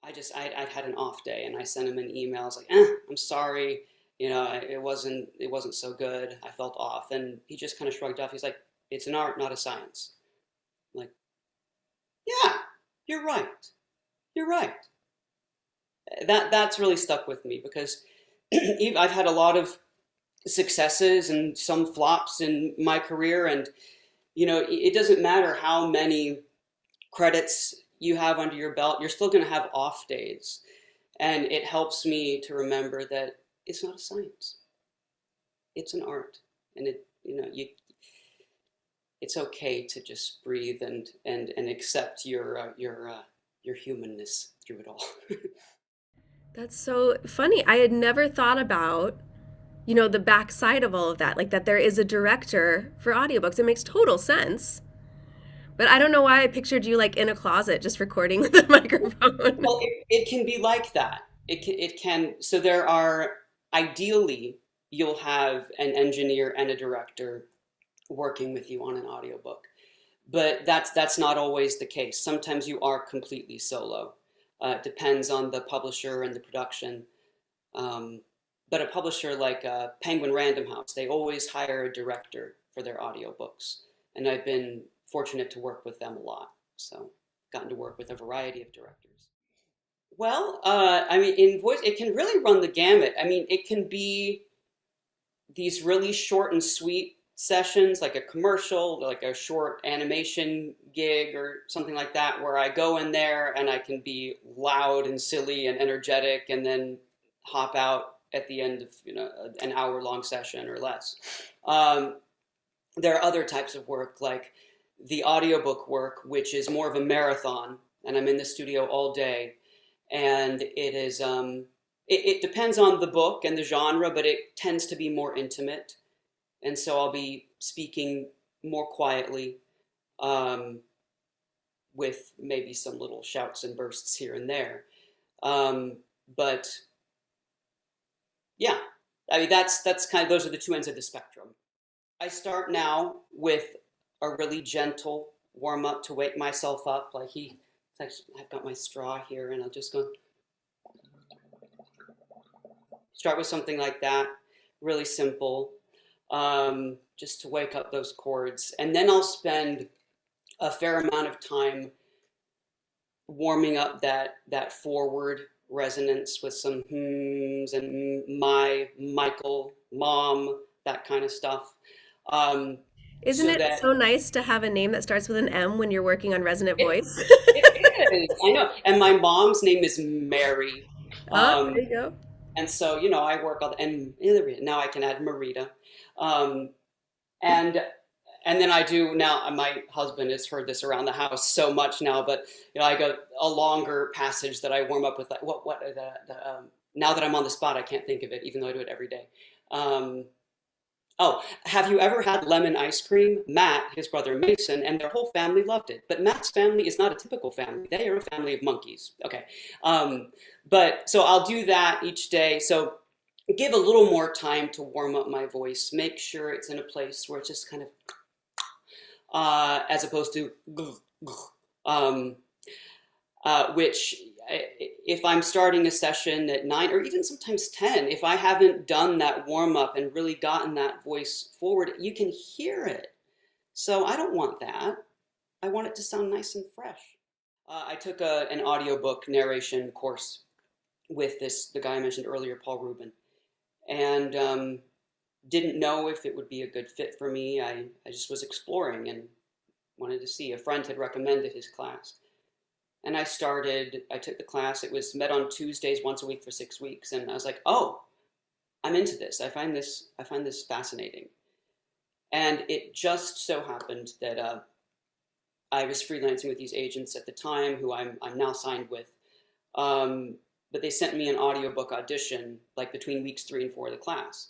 I'd had an off day, and I sent him an email. I was like, I'm sorry, it wasn't so good. I felt off, and he just kind of shrugged off. He's like, it's an art, not a science. I'm like, yeah, you're right. You're right. That's really stuck with me because I've had a lot of successes and some flops in my career, and it doesn't matter how many credits you have under your belt, you're still going to have off days. And it helps me to remember that it's not a science. It's an art. And it's okay to just breathe and accept your humanness through it all. That's so funny. I had never thought about, the backside of all of that, like that there is a director for audiobooks. It makes total sense. But I don't know why I pictured you like in a closet just recording with a microphone. Well, it can be like that. So there are, ideally, you'll have an engineer and a director working with you on an audiobook. But that's not always the case. Sometimes you are completely solo. It depends on the publisher and the production. Um, but a publisher like Penguin Random House, they always hire a director for their audiobooks. And I've been fortunate to work with them a lot. So gotten to work with a variety of directors. Well, I mean, in voice, it can really run the gamut. I mean, it can be these really short and sweet sessions, like a commercial, like a short animation gig or something like that, where I go in there and I can be loud and silly and energetic and then hop out at the end of, an hour-long session or less. Um, there are other types of work, like the audiobook work, which is more of a marathon, and I'm in the studio all day, and it depends on the book and the genre, but it tends to be more intimate, and so I'll be speaking more quietly, um, with maybe some little shouts and bursts here and there. But yeah, I mean that's kind of, those are the two ends of the spectrum. I start now with a really gentle warm up to wake myself up. I've got my straw here, and I'll just go start with something like that, really simple, just to wake up those chords. And then I'll spend a fair amount of time warming up that forward resonance with some hms and my, Michael, mom, that kind of stuff. Um, Isn't so it that so nice to have a name that starts with an M when you're working on resonant it, voice? it is, I know. And my mom's name is Mary. Oh, there Um, you go. and so, I work all the, and now I can add Marita. Um, and and then I do now. My husband has heard this around the house so much now, but I go a longer passage that I warm up with. Like what now that I'm on the spot, I can't think of it, even though I do it every day. Um, oh, have you ever had lemon ice cream? Matt, his brother Mason, and their whole family loved it. But Matt's family is not a typical family. They are a family of monkeys. Okay, um, but so I'll do that each day. So give a little more time to warm up my voice. Make sure it's in a place where it's just kind of as opposed to um, which if I'm starting a session at 9 or even sometimes 10, if I haven't done that warm up and really gotten that voice forward, you can hear it. So I don't want that. I want it to sound nice and fresh. I took an audiobook narration course with the guy I mentioned earlier, Paul Rubin, and didn't know if it would be a good fit for me. I just was exploring and wanted to see. A friend had recommended his class. And I took the class. It was met on Tuesdays once a week for 6 weeks. And I was like, oh, I'm into this. I find this fascinating. And it just so happened that I was freelancing with these agents at the time who I'm now signed with. But they sent me an audiobook audition like between weeks 3 and 4 of the class.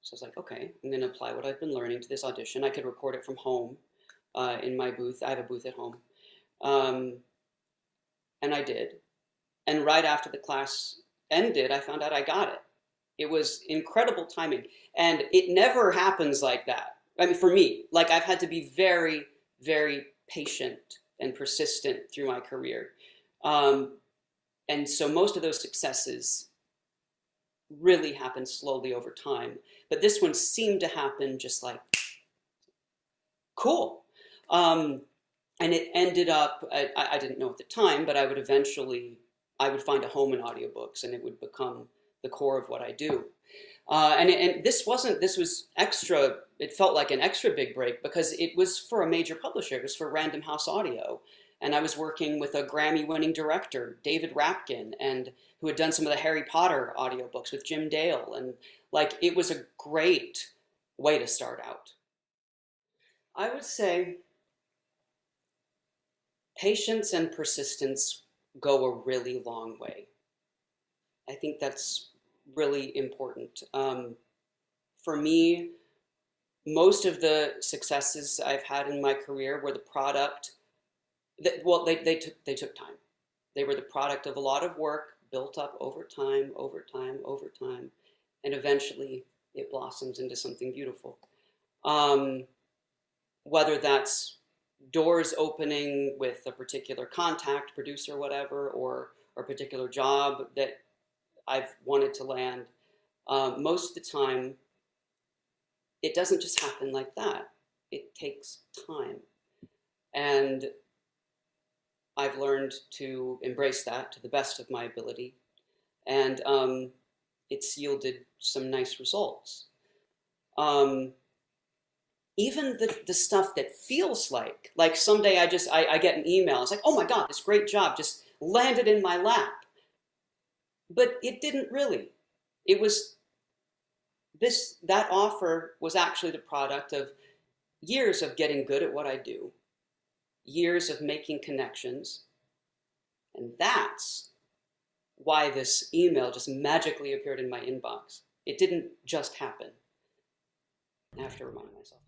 So I was like, okay, I'm going to apply what I've been learning to this audition. I could record it from home in my booth. I have a booth at home. Um, and I did. And right after the class ended, I found out I got it. It was incredible timing. And it never happens like that. I mean, for me, like I've had to be very, very patient and persistent through my career. Um, And so most of those successes really happened slowly over time. But this one seemed to happen just like, cool. And it ended up, I didn't know at the time, but I would find a home in audiobooks, and it would become the core of what I do. And this was extra, it felt like an extra big break because it was for a major publisher. It was for Random House Audio. And I was working with a Grammy-winning director, David Rapkin, and who had done some of the Harry Potter audiobooks with Jim Dale. And like, it was a great way to start out. I would say patience and persistence go a really long way. I think that's really important. For me, most of the successes I've had in my career were the product that, well, they took time. They were the product of a lot of work built up over time, and eventually it blossoms into something beautiful. Whether that's doors opening with a particular contact, producer, whatever, or a particular job that I've wanted to land, most of the time, it doesn't just happen like that. It takes time. And I've learned to embrace that to the best of my ability. And it's yielded some nice results. Even the stuff that feels like someday I get an email. It's like, oh my God, this great job just landed in my lap. But it didn't really. It was that offer was actually the product of years of getting good at what I do, years of making connections. And that's why this email just magically appeared in my inbox. It didn't just happen. I have to remind myself.